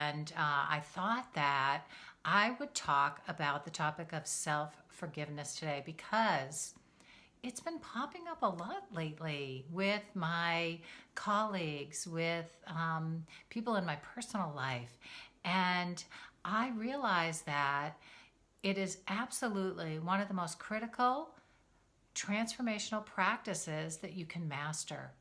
And I thought that I would talk about the topic of self-forgiveness today because it's been popping up a lot lately with my colleagues, with people in my personal life. And I realize that it is absolutely one of the most critical transformational practices that you can master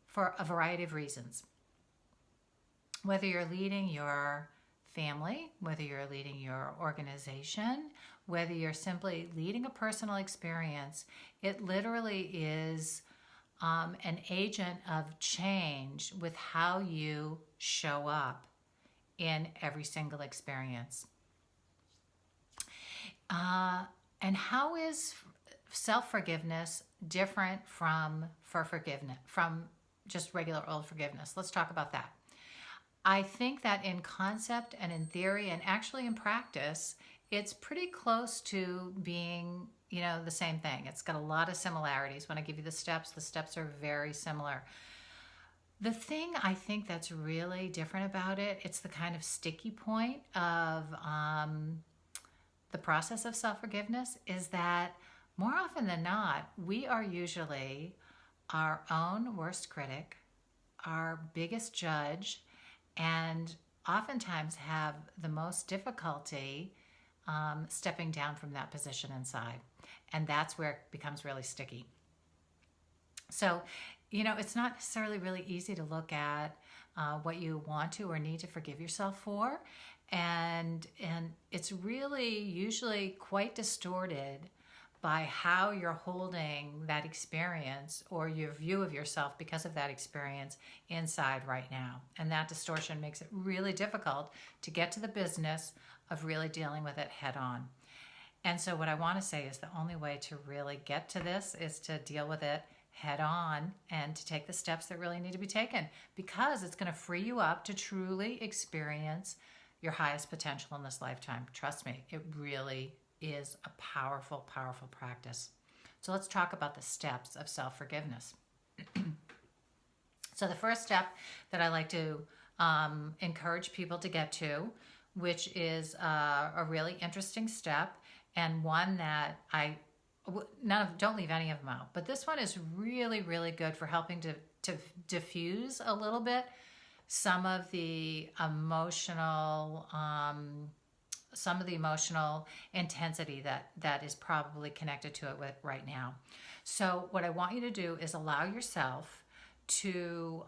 for a variety of reasons. Whether you're leading your family, whether you're leading your organization, whether you're simply leading a personal experience, it literally is an agent of change with how you show up in every single experience. And how is self-forgiveness different from just regular old forgiveness? Let's talk about that. I think that in concept and in theory and actually in practice, it's pretty close to being, the same thing. It's got a lot of similarities. When I give you the steps are very similar. The thing I think that's really different about it, it's the kind of sticky point of the process of self-forgiveness, is that more often than not, we are usually our own worst critic, our biggest judge, and oftentimes have the most difficulty stepping down from that position inside. And that's where it becomes really sticky. So, it's not necessarily really easy to look at what you want to or need to forgive yourself for. And it's really usually quite distorted by how you're holding that experience or your view of yourself because of that experience inside right now. And that distortion makes it really difficult to get to the business of really dealing with it head on. And so what I want to say is the only way to really get to this is to deal with it head on and to take the steps that really need to be taken, because it's going to free you up to truly experience your highest potential in this lifetime. Trust me, it really is a powerful, powerful practice. So let's talk about the steps of self-forgiveness. So the first step that I like to encourage people to get to, which is a really interesting step, and one that don't leave any of them out, but this one is really, really good for helping to diffuse a little bit some of the emotional intensity that is probably connected to it right now. So what I want you to do is allow yourself to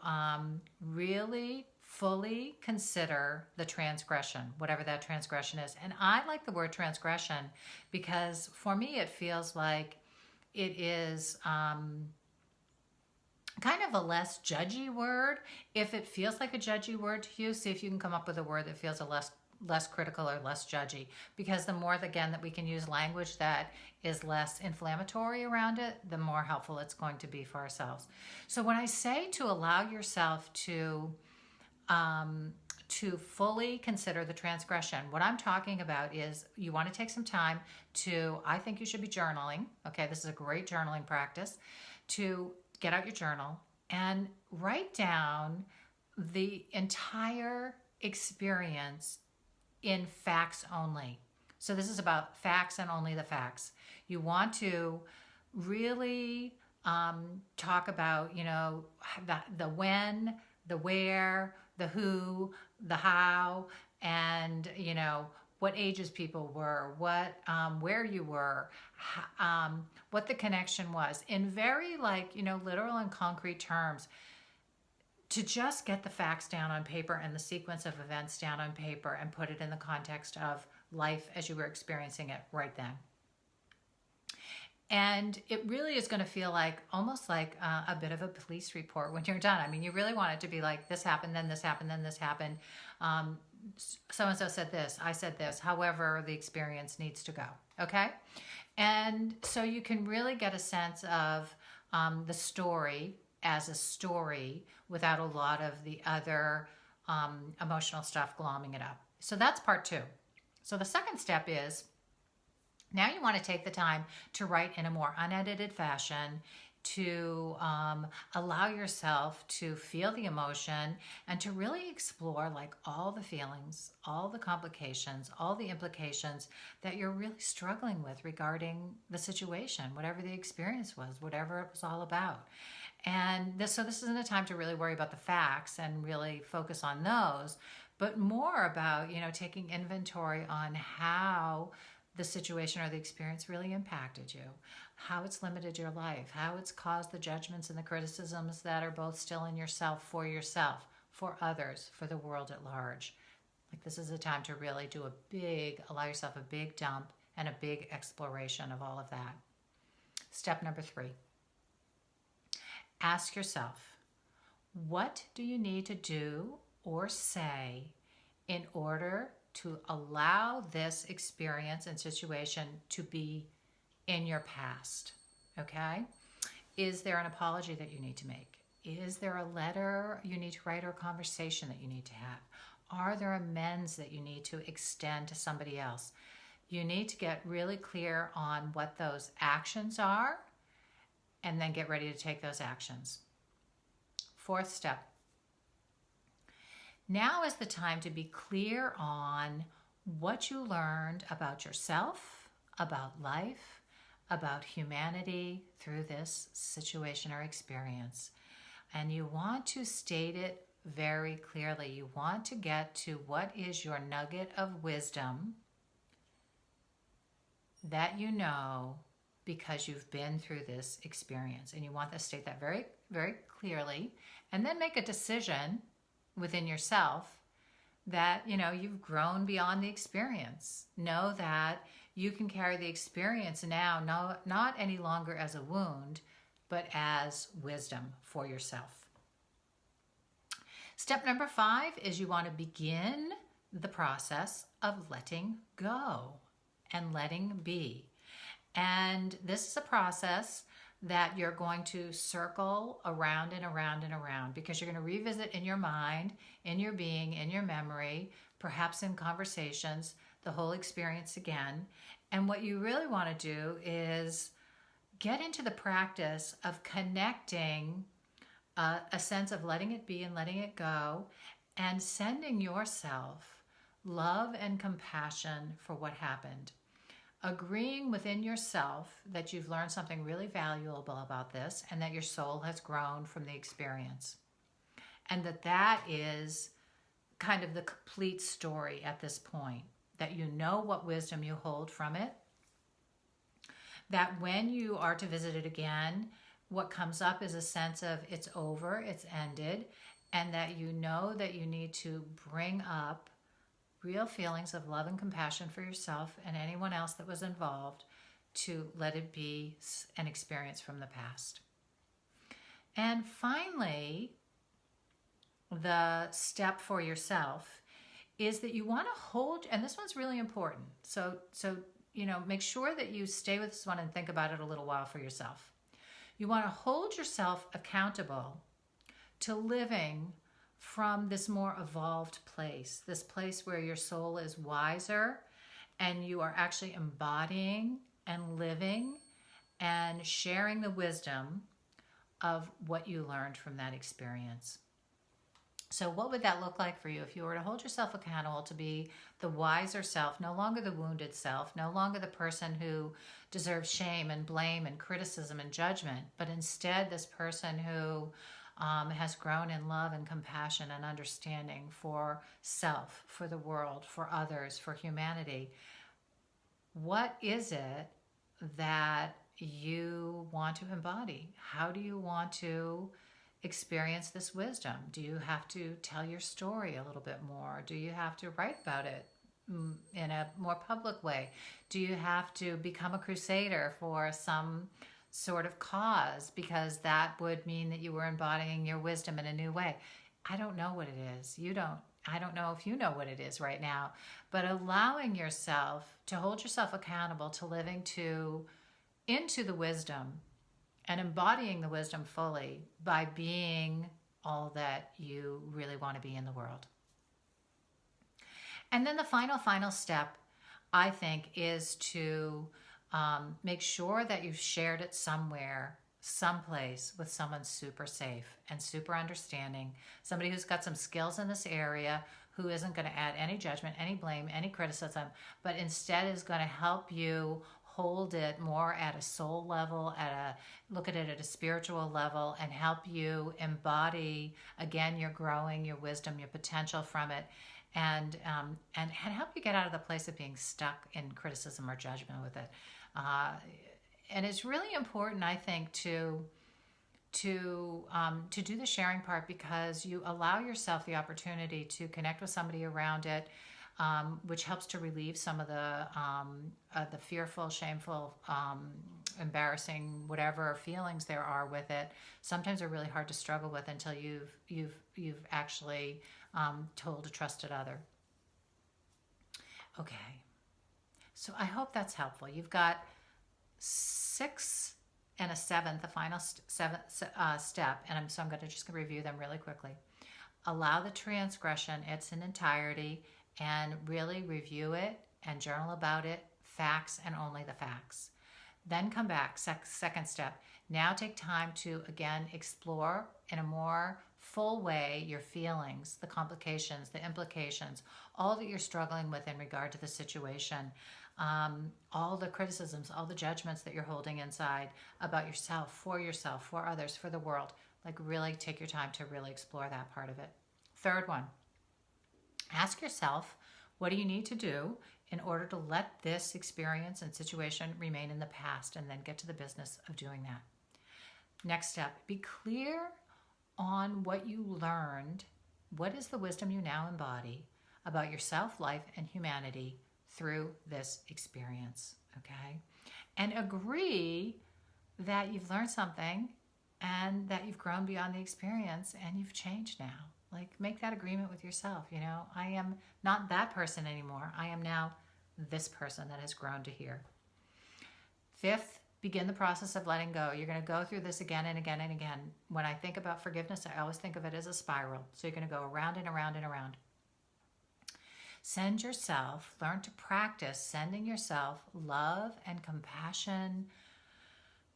really fully consider the transgression, whatever that transgression is. And I like the word transgression because for me it feels like it is kind of a less judgy word. If it feels like a judgy word to you, see if you can come up with a word that feels a less critical or less judgy, because the more, again, that we can use language that is less inflammatory around it, the more helpful it's going to be for ourselves. So when I say to allow yourself to fully consider the transgression, what I'm talking about is you want to take some time I think you should be journaling. Okay, this is a great journaling practice, to get out your journal and write down the entire experience in facts only. So this is about facts and only the facts. You want to really talk about, the when, the where, the who, the how, and, what ages people were, where you were, what the connection was, in very literal and concrete terms, to just get the facts down on paper and the sequence of events down on paper and put it in the context of life as you were experiencing it right then. And it really is going to feel almost like a bit of a police report when you're done. I mean, you really want it to be like, this happened, then this happened, then this happened. So-and-so said this, I said this, however the experience needs to go, okay? And so you can really get a sense of the story as a story without a lot of the other emotional stuff glomming it up. So that's part two. So the second step is, now you want to take the time to write in a more unedited fashion to allow yourself to feel the emotion and to really explore like all the feelings, all the complications, all the implications that you're really struggling with regarding the situation, whatever the experience was, whatever it was all about. And so this isn't a time to really worry about the facts and really focus on those, but more about, taking inventory on how the situation or the experience really impacted you, how it's limited your life, how it's caused the judgments and the criticisms that are both still in yourself, for others, for the world at large. Like, this is a time to really allow yourself a big dump and a big exploration of all of that. Step number 3. Ask yourself, what do you need to do or say in order to allow this experience and situation to be in your past? Okay? Is there an apology that you need to make? Is there a letter you need to write or a conversation that you need to have? Are there amends that you need to extend to somebody else? You need to get really clear on what those actions are and then get ready to take those actions. 4th step. Now is the time to be clear on what you learned about yourself, about life, about humanity through this situation or experience. And you want to state it very clearly. You want to get to what is your nugget of wisdom that you know because you've been through this experience. And you want to state that very, very clearly, and then make a decision within yourself that, you've grown beyond the experience. Know that you can carry the experience now, not any longer as a wound, but as wisdom for yourself. Step number 5 is you want to begin the process of letting go and letting be. And this is a process that you're going to circle around and around and around, because you're going to revisit in your mind, in your being, in your memory, perhaps in conversations, the whole experience again. And what you really want to do is get into the practice of connecting a sense of letting it be and letting it go, and sending yourself love and compassion for what happened. Agreeing within yourself that you've learned something really valuable about this, and that your soul has grown from the experience. And that is kind of the complete story at this point. That you know what wisdom you hold from it. That when you are to visit it again, what comes up is a sense of it's over, it's ended, and that you know that you need to bring up real feelings of love and compassion for yourself and anyone else that was involved, to let it be an experience from the past. And finally, the step for yourself is that you want to hold, and this one's really important. So make sure that you stay with this one and think about it a little while for yourself. You want to hold yourself accountable to living from this more evolved place, this place where your soul is wiser and you are actually embodying and living and sharing the wisdom of what you learned from that experience. So what would that look like for you if you were to hold yourself accountable to be the wiser self, no longer the wounded self, no longer the person who deserves shame and blame and criticism and judgment, but instead this person who has grown in love and compassion and understanding for self, for the world, for others, for humanity? What is it that you want to embody? How do you want to experience this wisdom? Do you have to tell your story a little bit more? Do you have to write about it in a more public way? Do you have to become a crusader for some sort of cause, because that would mean that you were embodying your wisdom in a new way? I don't know what it is. You don't. I don't know if you know what it is right now, but allowing yourself to hold yourself accountable to living into the wisdom and embodying the wisdom fully by being all that you really want to be in the world. And then the final step, I think, is to make sure that you've shared it somewhere someplace with someone super safe and super understanding, somebody who's got some skills in this area, who isn't going to add any judgment, any blame, any criticism, but instead is going to help you hold it more at a soul level, look at it at a spiritual level, and help you embody again your growing, your wisdom, your potential from it, and help you get out of the place of being stuck in criticism or judgment with it. And it's really important, I think, to do the sharing part, because you allow yourself the opportunity to connect with somebody around it, which helps to relieve some of the fearful, shameful, embarrassing, whatever feelings there are with it. Sometimes they're really hard to struggle with until you've actually told a trusted other. Okay, so I hope that's helpful. You've got 6 and a 7th, the final step, and so I'm just going to review them really quickly. Allow the transgression its entirety and really review it and journal about it, facts and only the facts. Then come back, second step. Now take time to again explore in a more full way your feelings, the complications, the implications, all that you're struggling with in regard to the situation. All the criticisms, all the judgments that you're holding inside about yourself, for others, for the world. Like really take your time to really explore that part of it. Third one, ask yourself, what do you need to do in order to let this experience and situation remain in the past, and then get to the business of doing that. Next step, be clear on what you learned. What is the wisdom you now embody about yourself, life, and humanity through this experience, okay? And agree that you've learned something and that you've grown beyond the experience and you've changed now. Like, make that agreement with yourself, you know? I am not that person anymore. I am now this person that has grown to here. 5th, begin the process of letting go. You're going to go through this again and again and again. When I think about forgiveness, I always think of it as a spiral. So you're going to go around and around and around. Learn to practice sending yourself love and compassion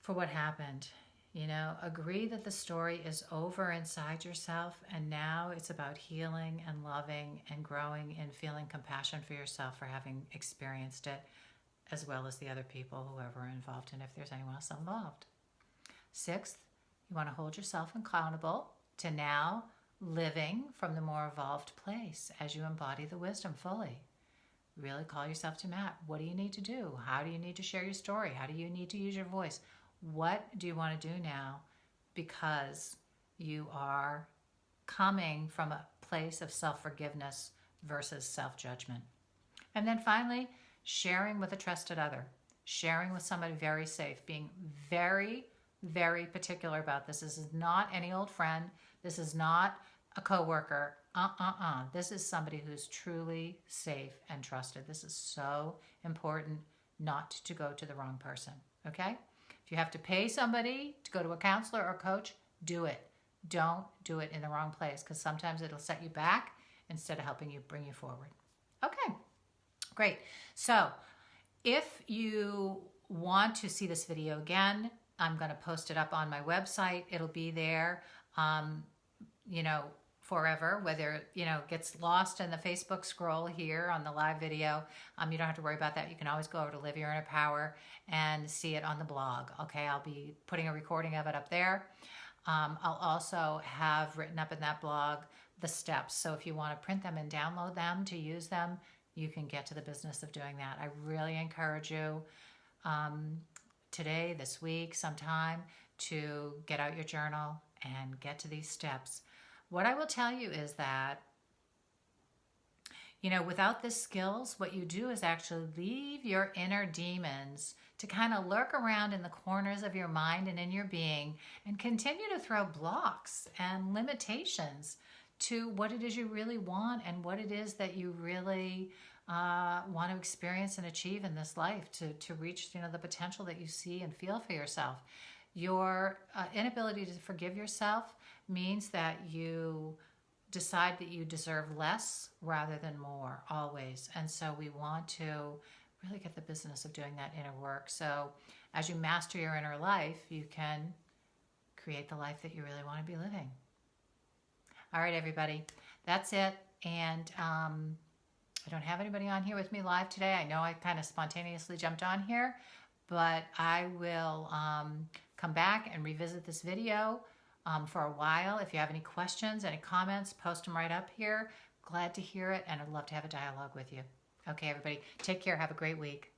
for what happened. You know, agree that the story is over inside yourself, and now it's about healing and loving and growing and feeling compassion for yourself for having experienced it, as well as the other people, whoever are involved, and if there's anyone else involved. 6th, you want to hold yourself accountable to now living from the more evolved place as you embody the wisdom fully. Really call yourself to map. What do you need to do? How do you need to share your story? How do you need to use your voice? What do you want to do now? Because you are coming from a place of self-forgiveness versus self-judgment. And then finally, sharing with a trusted other. Sharing with somebody very safe. Being very, very particular about this. This is not any old friend. This is not a coworker. This is somebody who's truly safe and trusted. This is so important not to go to the wrong person, okay? If you have to pay somebody to go to a counselor or coach, do it. Don't do it in the wrong place, because sometimes it'll set you back instead of helping you bring you forward. Okay, great. So if you want to see this video again, I'm going to post it up on my website. It'll be there, forever, whether, it gets lost in the Facebook scroll here on the live video. You don't have to worry about that. You can always go over to Live Your Inner Power and see it on the blog. Okay, I'll be putting a recording of it up there. I'll also have written up in that blog the steps. So if you want to print them and download them to use them, you can get to the business of doing that. I really encourage you today, this week, sometime, to get out your journal and get to these steps. What I will tell you is that, without the skills, what you do is actually leave your inner demons to kind of lurk around in the corners of your mind and in your being and continue to throw blocks and limitations to what it is you really want and what it is that you really want to experience and achieve in this life to reach, the potential that you see and feel for yourself. Your inability to forgive yourself means that you decide that you deserve less rather than more, always. And so we want to really get the business of doing that inner work. So as you master your inner life, you can create the life that you really want to be living. All right, everybody, that's it. And I don't have anybody on here with me live today. I know I kind of spontaneously jumped on here, but I will come back and revisit this video for a while. If you have any questions, any comments, post them right up here. Glad to hear it, and I'd love to have a dialogue with you. Okay, everybody, take care. Have a great week.